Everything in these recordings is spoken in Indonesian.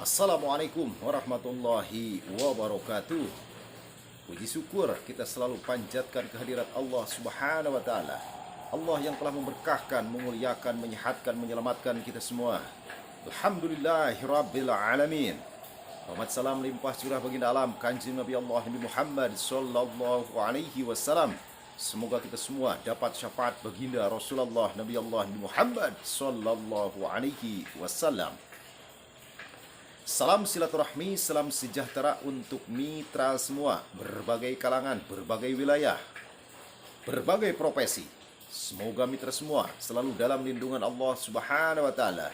Assalamualaikum warahmatullahi wabarakatuh. Puji syukur kita selalu panjatkan kehadirat Allah Subhanahu wa taala. Allah yang telah memberkahkan, memuliakan, menyehatkan, menyelamatkan kita semua. Alhamdulillahirabbil alamin. Rahmat salam limpah curah baginda alam Kanjeng Nabi Allah Nabi Muhammad sallallahu alaihi wasallam. Semoga kita semua dapat syafaat baginda Rasulullah Nabi Allah Nabi Muhammad sallallahu alaihi wasallam. Salam silaturahmi, salam sejahtera untuk mitra semua, berbagai kalangan, berbagai wilayah, berbagai profesi. Semoga mitra semua selalu dalam lindungan Allah Subhanahu wa taala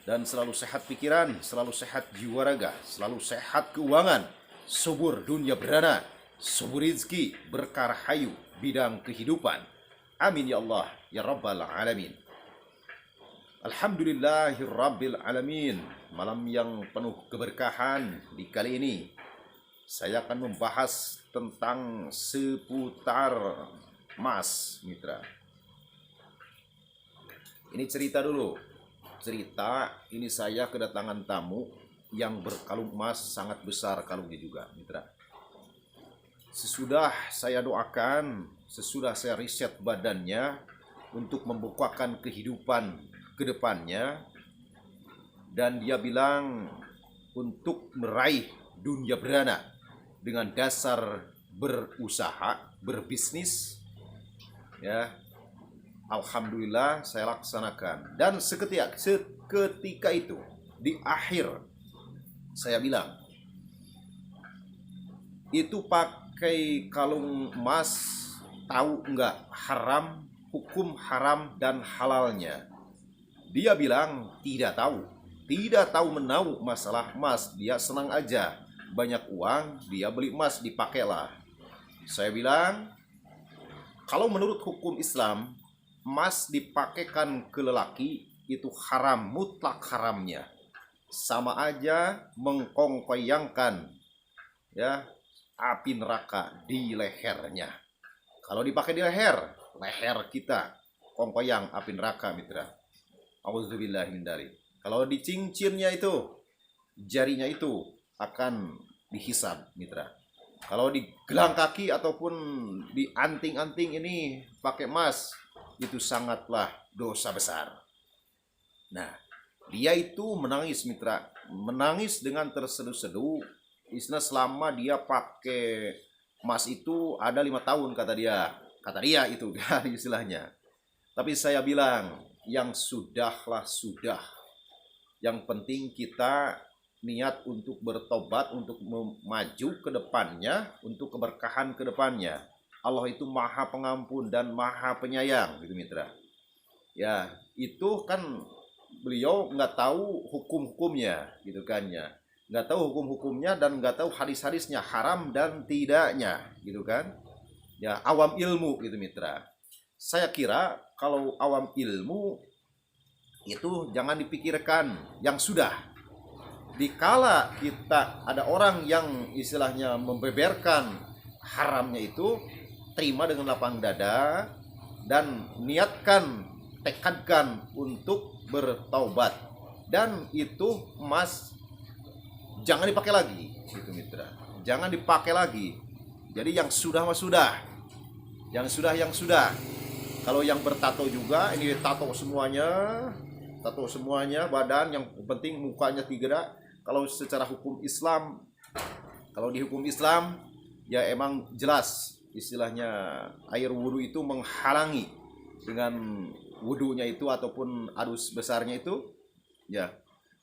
dan selalu sehat pikiran, selalu sehat jiwa raga, selalu sehat keuangan, subur dunia berana, subur rezeki, berkah rahayu, bidang kehidupan. Amin ya Allah ya rabbal alamin. Alhamdulillahirabbil alamin. Malam yang penuh keberkahan di kali ini saya akan membahas tentang seputar emas, mitra. Ini cerita dulu. Cerita ini saya kedatangan tamu yang berkalung emas sangat besar kalungnya juga, mitra. Sesudah saya doakan, sesudah saya riset badannya untuk membukakan kehidupan ke depannya, dan dia bilang untuk meraih dunia berana dengan dasar berusaha, berbisnis, ya. Alhamdulillah saya laksanakan. Dan seketika itu di akhir saya bilang, itu pakai kalung emas, tahu enggak haram, hukum haram dan halalnya? Dia bilang tidak tahu menahu masalah emas. Dia senang aja, banyak uang, dia beli emas, dipakailah. Saya bilang, kalau menurut hukum Islam, emas dipakaikan ke lelaki itu haram, mutlak haramnya. Sama aja mengkongkoyangkan, ya, api neraka di lehernya. Kalau dipakai di leher kita kongkoyang api neraka, mitra. Auzubillahi min dzalik. Kalau di cincinnya itu, jarinya itu akan dihisab, mitra. Kalau di gelang kaki ataupun di anting-anting ini pakai emas, itu sangatlah dosa besar. Nah, dia itu menangis, mitra. Menangis dengan terseduh-seduh. Istilah selama dia pakai emas itu ada 5 tahun, kata dia. Kata dia itu kan istilahnya. Tapi saya bilang, yang sudahlah sudah. Yang penting kita niat untuk bertobat, untuk maju ke depannya, untuk keberkahan ke depannya. Allah itu maha pengampun dan maha penyayang, gitu mitra. Ya, itu kan beliau nggak tahu hukum-hukumnya, gitu kan ya. Nggak tahu hukum-hukumnya dan nggak tahu hadis-hadisnya, haram dan tidaknya, gitu kan. Ya, awam ilmu, gitu mitra. Saya kira kalau awam ilmu itu jangan dipikirkan yang sudah. Dikala kita ada orang yang istilahnya membeberkan haramnya itu, terima dengan lapang dada dan niatkan, tekadkan untuk bertaubat. Dan itu emas jangan dipakai lagi, gitu mitra. Jangan dipakai lagi. Jadi yang sudah mah sudah. Yang sudah. Kalau yang bertato juga, ini tato semuanya badan, yang penting mukanya tidak. Kalau secara hukum Islam, kalau di hukum Islam ya emang jelas istilahnya air wudhu itu menghalangi dengan wudhunya itu ataupun arus besarnya itu, ya.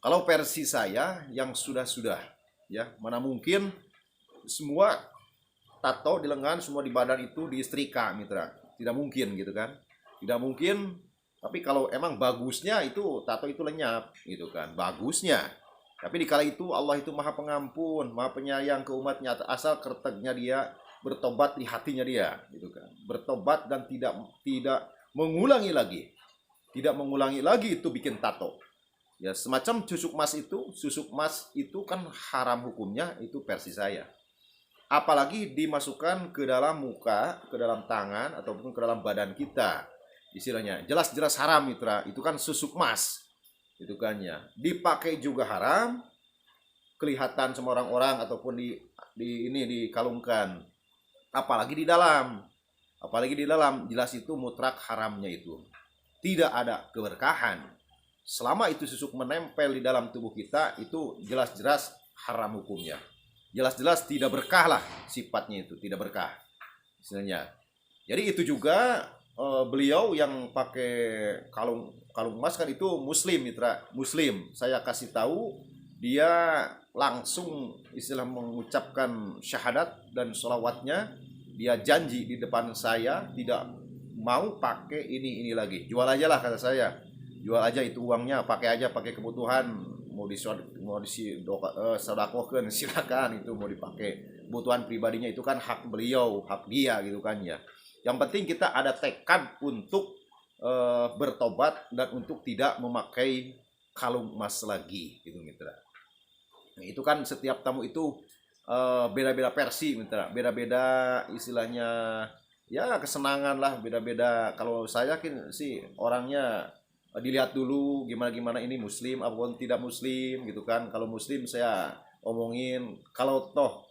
Kalau versi saya yang sudah ya, mana mungkin semua tato di lengan, semua di badan itu disetrika, mitra. Tidak mungkin, gitu kan. Tidak mungkin. Tapi kalau emang bagusnya itu tato itu lenyap, gitu kan. Bagusnya. Tapi dikala itu Allah itu maha pengampun, maha penyayang ke umatnya, asal kertegnya dia bertobat di hatinya dia, gitu kan. Bertobat dan tidak mengulangi lagi. Tidak mengulangi lagi itu bikin tato. Ya, semacam susuk emas itu kan haram hukumnya, itu versi saya. Apalagi dimasukkan ke dalam muka, ke dalam tangan, ataupun ke dalam badan kita. Istilahnya jelas-jelas haram, mitra. Itu kan susuk emas, itu kan ya. Dipakai juga haram, kelihatan sama orang-orang ataupun dikalungkan. Apalagi di dalam jelas itu mutlak haramnya itu. Tidak ada keberkahan. Selama itu susuk menempel di dalam tubuh kita, itu jelas-jelas haram hukumnya. Jelas-jelas tidak berkah lah sifatnya itu, tidak berkah. Istilahnya. Jadi itu juga beliau yang pakai kalung emas kan itu muslim, mitra, muslim. Saya kasih tahu dia langsung istilah mengucapkan syahadat dan sholawatnya. Dia janji di depan saya tidak mau pakai ini lagi. Jual aja lah kata saya. Jual aja itu uangnya, pakai aja, pakai kebutuhan. Mau disodakohkan silakan, itu mau dipakai. Kebutuhan pribadinya itu kan hak beliau, hak dia gitu kan ya. Yang penting kita ada tekad untuk bertobat dan untuk tidak memakai kalung emas lagi gitu mitra. Nah, itu kan setiap tamu itu beda-beda versi mitra, beda-beda istilahnya ya kesenangan lah, beda-beda. Kalau saya kan sih orangnya dilihat dulu gimana ini muslim apapun tidak muslim gitu kan. Kalau muslim saya omongin, kalau toh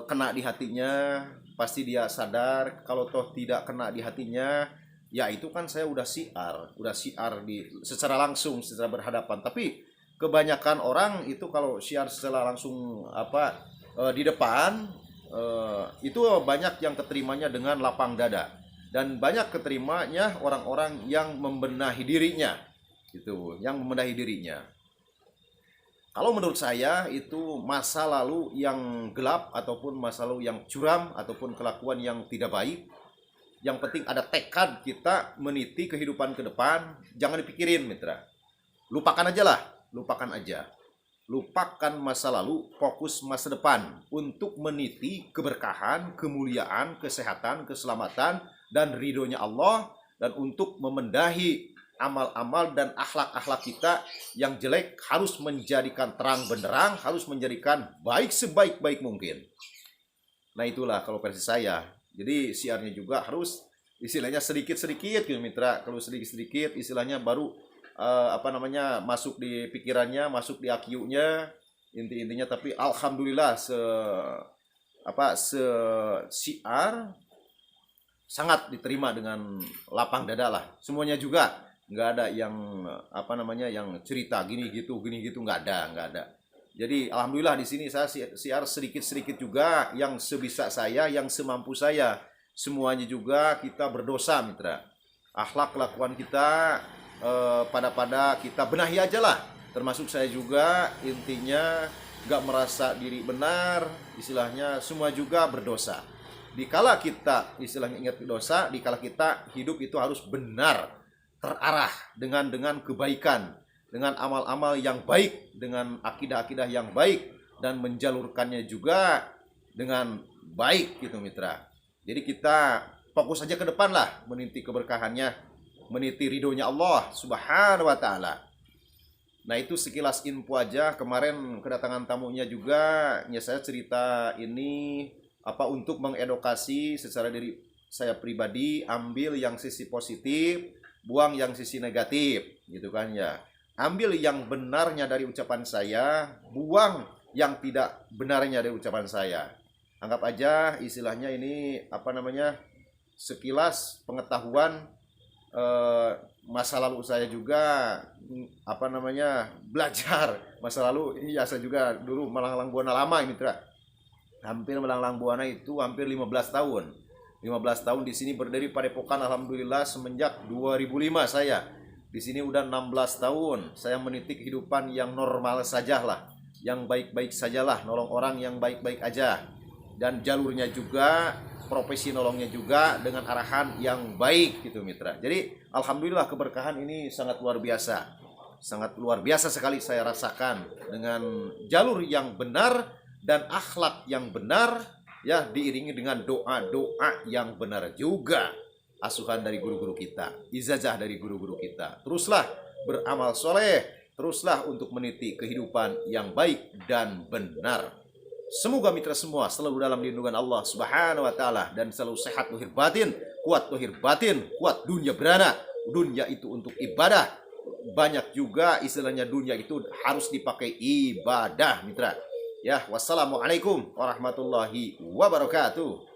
kena di hatinya pasti dia sadar, kalau toh tidak kena di hatinya ya itu kan saya udah siar di secara langsung, secara berhadapan. Tapi kebanyakan orang itu kalau siar secara langsung di depan itu banyak yang keterimanya dengan lapang dada, dan banyak keterimanya orang-orang yang membenahi dirinya gitu, yang membenahi dirinya. Kalau menurut saya itu masa lalu yang gelap ataupun masa lalu yang curam ataupun kelakuan yang tidak baik. Yang penting ada tekad kita meniti kehidupan ke depan, jangan dipikirin mitra. Lupakan aja lah, lupakan aja. Lupakan masa lalu, fokus masa depan untuk meniti keberkahan, kemuliaan, kesehatan, keselamatan dan ridhonya Allah, dan untuk memendahi amal-amal dan akhlak-akhlak kita yang jelek harus menjadikan terang benderang, harus menjadikan baik sebaik-baik mungkin. Nah itulah kalau versi saya. Jadi siarnya juga harus istilahnya sedikit-sedikit gitu mitra. Kalau sedikit-sedikit istilahnya baru masuk di pikirannya, masuk di IQ-nya intinya. Tapi alhamdulillah siar sangat diterima dengan lapang dada lah. Semuanya juga nggak ada yang yang cerita gini gitu nggak ada. Jadi alhamdulillah di sini saya siar sedikit juga yang sebisa saya, yang semampu saya. Semuanya juga kita berdosa mitra. Akhlak kelakuan kita pada kita benahi aja lah. Termasuk saya juga intinya nggak merasa diri benar, istilahnya semua juga berdosa. Dikala kita istilahnya ingat dosa, dikala kita hidup itu harus benar, terarah dengan kebaikan, dengan amal-amal yang baik, dengan akidah-akidah yang baik, dan menjalurkannya juga dengan baik gitu mitra. Jadi kita fokus aja ke depan lah, meniti keberkahannya, meniti ridhonya Allah subhanahu wa ta'ala. Nah itu sekilas info aja. Kemarin kedatangan tamunya juga ya, saya cerita ini untuk mengedukasi secara diri saya pribadi, ambil yang sisi positif, buang yang sisi negatif gitu kan ya. Ambil yang benarnya dari ucapan saya, buang yang tidak benarnya dari ucapan saya. Anggap aja istilahnya ini sekilas pengetahuan masa lalu saya juga belajar masa lalu. Iya, saya juga dulu melanglang buana lama ini mitra. Hampir melanglang buana itu hampir 15 tahun. 15 tahun di sini berdiri Padepokan, alhamdulillah semenjak 2005 saya. Di sini udah 16 tahun. Saya meniti kehidupan yang normal sajalah, yang baik-baik sajalah, nolong orang yang baik-baik aja. Dan jalurnya juga, profesi nolongnya juga dengan arahan yang baik gitu mitra. Jadi alhamdulillah keberkahan ini sangat luar biasa. Sangat luar biasa sekali saya rasakan dengan jalur yang benar dan akhlak yang benar. Ya, diiringi dengan doa-doa yang benar juga. Asuhan dari guru-guru kita, ijazah dari guru-guru kita. Teruslah beramal soleh, teruslah untuk meniti kehidupan yang baik dan benar. Semoga mitra semua selalu dalam lindungan Allah subhanahu wa ta'ala, dan selalu sehat lahir batin, kuat lahir batin, kuat dunia berana. Dunia itu untuk ibadah. Banyak juga istilahnya dunia itu harus dipakai ibadah mitra. Ya, wassalamualaikum warahmatullahi wabarakatuh.